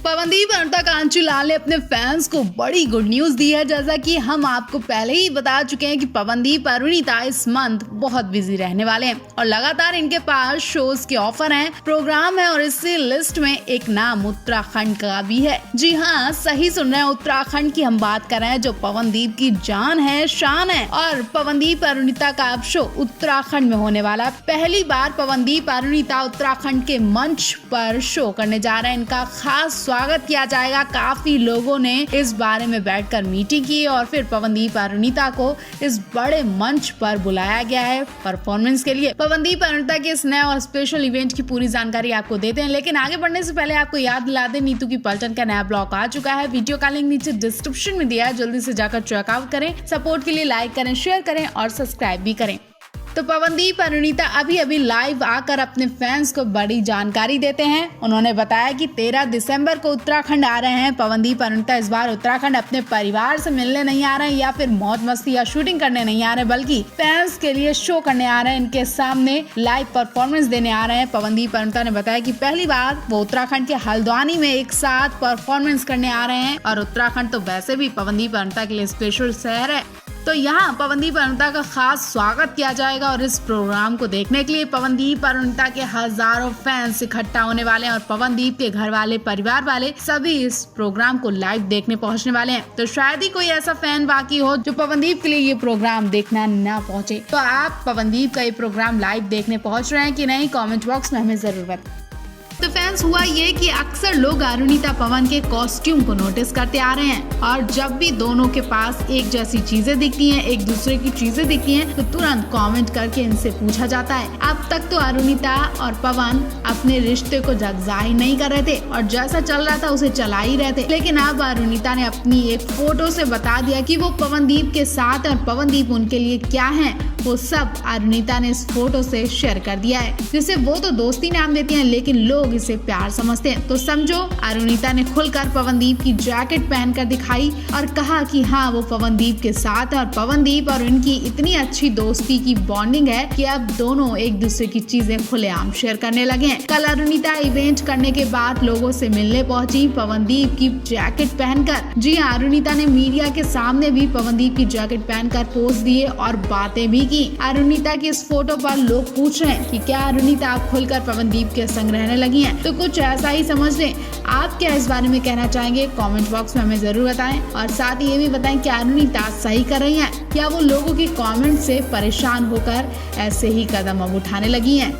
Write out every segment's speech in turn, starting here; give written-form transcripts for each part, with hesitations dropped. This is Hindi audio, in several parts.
पवनदीप और अरुणिता कांचीलाल ने अपने फैंस को बड़ी गुड न्यूज दी है। जैसा कि हम आपको पहले ही बता चुके हैं कि पवनदीप और अरुणिता इस मंथ बहुत बिजी रहने वाले हैं और लगातार इनके पास शोज के ऑफर हैं, प्रोग्राम है और इसी लिस्ट में एक नाम उत्तराखंड का भी है। जी हाँ, सही सुन रहे हैं, उत्तराखंड की हम बात कर रहे हैं जो पवनदीप की जान है, शान है। और पवनदीप और अरुणिता का अब शो उत्तराखंड में होने वाला। पहली बार पवनदीप और अरुणिता उत्तराखंड के मंच पर शो करने जा रहे हैं। इनका खास स्वागत किया जाएगा। काफी लोगों ने इस बारे में बैठकर मीटिंग की और फिर पवनदीप और अरुणिता को इस बड़े मंच पर बुलाया गया है परफॉर्मेंस के लिए। पवनदीप और अरुणिता के इस नए और स्पेशल इवेंट की पूरी जानकारी आपको देते हैं, लेकिन आगे बढ़ने से पहले आपको याद दिला दें, नीतू की पलटन का नया ब्लॉग आ चुका है। वीडियो का लिंक नीचे डिस्क्रिप्शन में दिया है, जल्दी से जाकर चेकआउट करें। सपोर्ट के लिए लाइक करें, शेयर करें और सब्सक्राइब भी करें। तो पवनदीप और अरुणिता अभी लाइव आकर अपने फैंस को बड़ी जानकारी देते हैं। उन्होंने बताया कि 13 दिसंबर को उत्तराखंड आ रहे हैं। पवनदीप और अरुणिता इस बार उत्तराखंड अपने परिवार से मिलने नहीं आ रहे हैं या फिर मौज मस्ती या शूटिंग करने नहीं आ रहे, बल्कि फैंस के लिए शो करने आ रहे हैं। इनके सामने लाइव परफॉर्मेंस देने आ रहे हैं। पवनदीप और अरुणिता ने बताया कि पहली बार वो उत्तराखंड के हल्द्वानी में एक साथ परफॉर्मेंस करने आ रहे हैं। और उत्तराखंड तो वैसे भी पवनदीप और अरुणिता के लिए स्पेशल शहर है, तो यहाँ पवनदीप और अरुणिता का खास स्वागत किया जाएगा। और इस प्रोग्राम को देखने के लिए पवनदीप और अरुणिता के हजारों फैंस इकट्ठा होने वाले हैं और पवनदीप के घर वाले, परिवार वाले सभी इस प्रोग्राम को लाइव देखने पहुँचने वाले हैं। तो शायद ही कोई ऐसा फैन बाकी हो जो पवनदीप के लिए ये प्रोग्राम देखना न पहुँचे। तो आप पवनदीप का ये प्रोग्राम लाइव देखने पहुँच रहे हैं कि नहीं, कॉमेंट बॉक्स में हमें जरूर बताएं। तो फैंस, हुआ ये कि अक्सर लोग अरुणिता पवन के कॉस्ट्यूम को नोटिस करते आ रहे हैं और जब भी दोनों के पास एक जैसी चीजें दिखती हैं, एक दूसरे की चीजें दिखती हैं, तो तुरंत कमेंट करके इनसे पूछा जाता है। अब तक तो अरुणिता और पवन अपने रिश्ते को जाहिर नहीं कर रहे थे और जैसा चल रहा था उसे चला ही रहे थे, लेकिन अब अरुणिता ने अपनी एक फोटो से बता दिया कि वो पवनदीप के साथ और पवनदीप उनके लिए क्या है, वो सब अरुणिता ने इस फोटो से शेयर कर दिया है, जिसे वो तो दोस्ती नाम देती हैं लेकिन लोग इसे प्यार समझते हैं। तो समझो, अरुणिता ने खुलकर पवनदीप की जैकेट पहनकर दिखाई और कहा कि हाँ, वो पवनदीप के साथ है और पवनदीप और उनकी इतनी अच्छी दोस्ती की बॉन्डिंग है कि अब दोनों एक दूसरे की चीजें खुलेआम शेयर करने लगे हैं। कल अरुणिता इवेंट करने के बाद लोगों से मिलने पहुंची पवनदीप की जैकेट पहनकर। जी हाँ, अरुणिता ने मीडिया के सामने भी पवनदीप की जैकेट पहनकर पोज दिए और बातें भी की। अरुणिता की इस फोटो पर लोग पूछ रहे हैं कि क्या अरुणिता आप खुलकर पवनदीप के संग रहने लगी हैं? तो कुछ ऐसा ही समझ लें। आप क्या इस बारे में कहना चाहेंगे, कमेंट बॉक्स में हमें जरूर बताएं और साथ ही ये भी बताएं कि अरुणिता सही कर रही हैं या वो लोगों के कमेंट से परेशान होकर ऐसे ही कदम अब उठाने लगी हैं।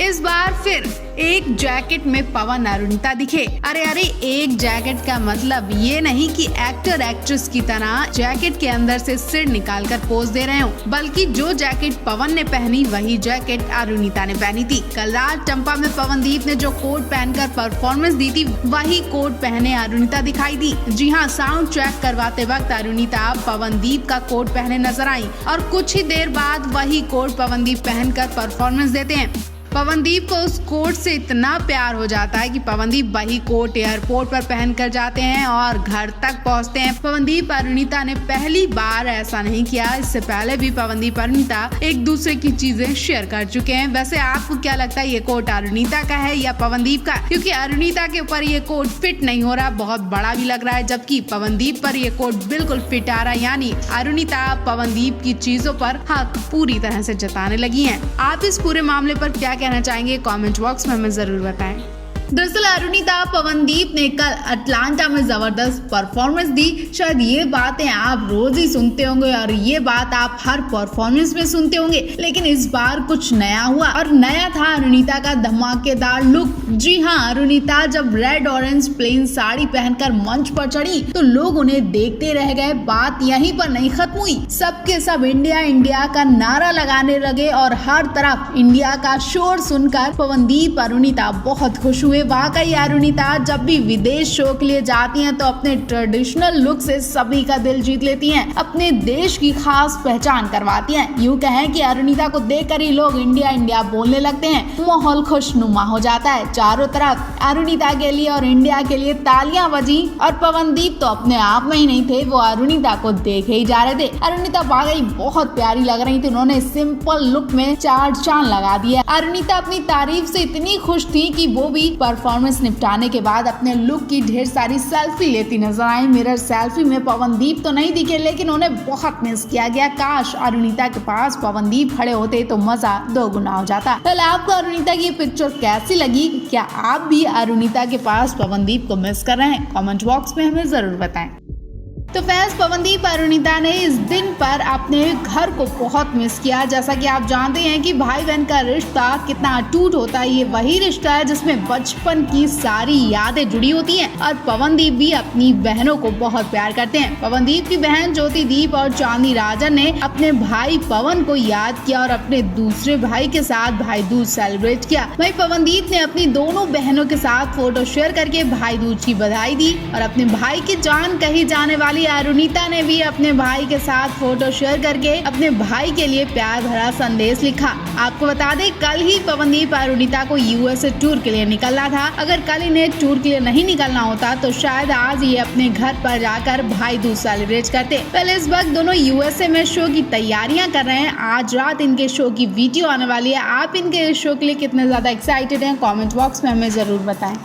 इस बार फिर एक जैकेट में पवन अरुणिता दिखे। अरे एक जैकेट का मतलब ये नहीं कि एक्टर एक्ट्रेस की तरह जैकेट के अंदर से सिर निकालकर पोज दे रहे हो, बल्कि जो जैकेट पवन ने पहनी वही जैकेट अरुणिता ने पहनी थी। कल रात चंपा में पवनदीप ने जो कोट पहनकर परफॉर्मेंस दी थी, वही कोट पहने अरुणिता दिखाई दी। जी हाँ, साउंड चेक करवाते वक्त अरुणिता पवनदीप का कोट पहने नजर आई और कुछ ही देर बाद वही कोट पवनदीप पहनकर परफॉर्मेंस देते हैं। पवनदीप को उस कोट से इतना प्यार हो जाता है कि पवनदीप वही कोट एयरपोर्ट पर पहनकर जाते हैं और घर तक पहुंचते हैं। पवनदीप और अरुणिता ने पहली बार ऐसा नहीं किया, इससे पहले भी पवनदीप और अरुणिता एक दूसरे की चीजें शेयर कर चुके हैं। वैसे आपको क्या लगता है, ये कोट अरुणिता का है या पवनदीप का? क्योंकि अरुणिता के ऊपर ये कोट फिट नहीं हो रहा, बहुत बड़ा भी लग रहा है, जबकि पवनदीप पर ये कोट बिल्कुल फिट आ रहा है। यानी अरुणिता पवनदीप की चीजों पर हक पूरी तरह से जताने लगी है। आप इस पूरे मामले पर क्या कहना चाहेंगे, कमेंट बॉक्स में हमें जरूर बताएं। दरअसल अरुणिता पवनदीप ने कल अटलांटा में जबरदस्त परफॉर्मेंस दी। शायद ये बातें आप रोज ही सुनते होंगे और ये बात आप हर परफॉर्मेंस में सुनते होंगे, लेकिन इस बार कुछ नया हुआ और नया था अरुणिता का धमाकेदार लुक। जी हाँ, अरुणिता जब रेड ऑरेंज प्लेन साड़ी पहनकर मंच पर चढ़ी तो लोग उन्हें देखते रह गए। बात यहीं पर नहीं खत्म हुई, सबके सब इंडिया इंडिया का नारा लगाने लगे और हर तरफ इंडिया का शोर सुनकर पवनदीप अरुणिता बहुत खुश हुए। वाकई अरुणिता जब भी विदेश शो के लिए जाती हैं तो अपने ट्रेडिशनल लुक से सभी का दिल जीत लेती हैं, अपने देश की खास पहचान करवाती हैं। यूं कहें कि अरुणिता को देखकर ही लोग इंडिया इंडिया बोलने लगते हैं। माहौल खुशनुमा हो जाता है, चारों तरफ अरुणिता के लिए और इंडिया के लिए तालियां बजी और पवनदीप तो अपने आप में ही नहीं थे, वो अरुणिता को देखे ही जा रहे थे। अरुणिता वाकई बहुत प्यारी लग रही थी, उन्होंने सिंपल लुक में चार चांद लगा दिया। अरुणिता अपनी तारीफ से इतनी खुश थी कि वो भी परफॉर्मेंस निपटाने के बाद अपने लुक की ढेर सारी सेल्फी लेती नजर आई। मिरर सेल्फी में पवनदीप तो नहीं दिखे, लेकिन उन्हें बहुत मिस किया गया। काश अरुणिता के पास पवनदीप खड़े होते तो मजा दोगुना हो जाता। पहले आपको अरुणिता की पिक्चर कैसी लगी? क्या आप भी अरुणिता के पास पवनदीप को मिस कर रहे हैं? कमेंट बॉक्स में हमें जरूर बताएं। तो फैंस, पवनदीप अरुणिता ने इस दिन पर अपने घर को बहुत मिस किया। जैसा कि आप जानते हैं कि भाई बहन का रिश्ता कितना अटूट होता है। ये वही रिश्ता है जिसमें बचपन की सारी यादें जुड़ी होती हैं और पवनदीप भी अपनी बहनों को बहुत प्यार करते हैं। पवनदीप की बहन ज्योतिदीप और चांदी राजन ने अपने भाई पवन को याद किया और अपने दूसरे भाई के साथ भाई दूज सेलिब्रेट किया। वहीं पवनदीप ने अपनी दोनों बहनों के साथ फोटो शेयर करके भाई दूज की बधाई दी और अपने भाई की जान कही जाने वाली अरुणिता ने भी अपने भाई के साथ फोटो शेयर करके अपने भाई के लिए प्यार भरा संदेश लिखा। आपको बता दें, कल ही पवनदीप अरुणिता को यूएसए टूर के लिए निकलना था। अगर कल इन्हें टूर के लिए नहीं निकलना होता तो शायद आज ये अपने घर पर जाकर भाई दूज सेलिब्रेट करते। पहले इस वक्त दोनों यूएसए में शो की तैयारियां कर रहे हैं। आज रात इनके शो की वीडियो आने वाली है। आप इनके शो के लिए कितने ज्यादा एक्साइटेड हैं? कमेंट बॉक्स में हमें जरूर बताएं।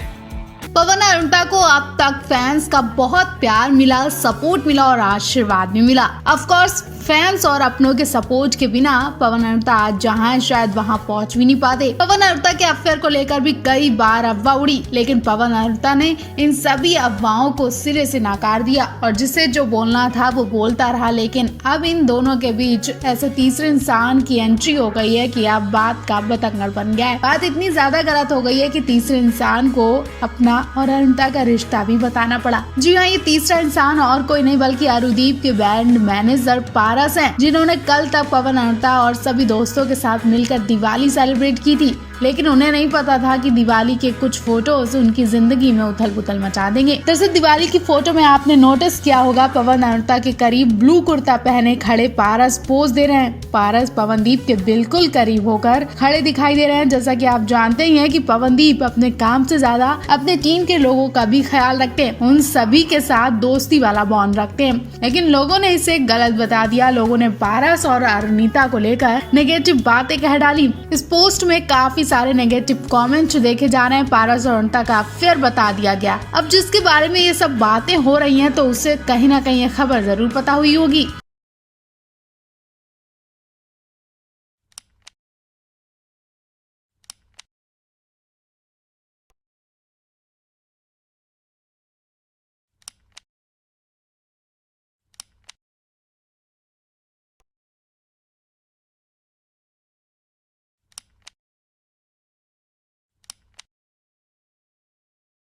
पवन अरुणिता को अब तक फैंस का बहुत प्यार मिला, सपोर्ट मिला और आशीर्वाद भी मिला। ऑफ कोर्स फैंस और अपनों के सपोर्ट के बिना पवन अरुणिता आज जहां है शायद वहां पहुंच भी नहीं पाते। पवन अरुणिता के अफेयर को लेकर भी कई बार अफवाह उड़ी, लेकिन पवन अरुणिता ने इन सभी अफवाहों को सिरे से नकार दिया और जिसे जो बोलना था वो बोलता रहा। लेकिन अब इन दोनों के बीच ऐसे तीसरे इंसान की एंट्री हो गई है कि अब बात का बतंगड़ बन गया है। बात इतनी ज्यादा गलत हो गई है कि तीसरे इंसान को अपना और अरुणिता का रिश्ता भी बताना पड़ा। जी हाँ, ये तीसरा इंसान और कोई नहीं बल्कि अरुदीप के बैंड मैनेजर पारस हैं, जिन्होंने कल तक पवन अरुणिता और सभी दोस्तों के साथ मिलकर दिवाली सेलिब्रेट की थी। लेकिन उन्हें नहीं पता था कि दिवाली के कुछ फोटोज उनकी जिंदगी में उथल पुथल मचा देंगे। दरअसल दिवाली की फोटो में आपने नोटिस किया होगा, पवन अरुणिता के करीब ब्लू कुर्ता पहने खड़े पारस पोज दे रहे हैं। पारस पवनदीप के बिल्कुल करीब होकर खड़े दिखाई दे रहे हैं। जैसा कि आप जानते ही हैं कि पवनदीप अपने काम से ज्यादा अपने टीम के लोगों का भी ख्याल रखते हैं, उन सभी के साथ दोस्ती वाला बॉन्ड रखते हैं। लेकिन लोगों ने इसे गलत बता दिया। लोगों ने पारस और अरुणिता को लेकर नेगेटिव बातें कह डाली। इस पोस्ट में काफी सारे नेगेटिव कमेंट्स देखे जा रहे हैं। पारस और अरुणिता का अफेयर बता दिया गया। अब जिसके बारे में ये सब बातें हो रही हैं तो उसे कहीं ना कहीं ये खबर जरूर पता हुई होगी।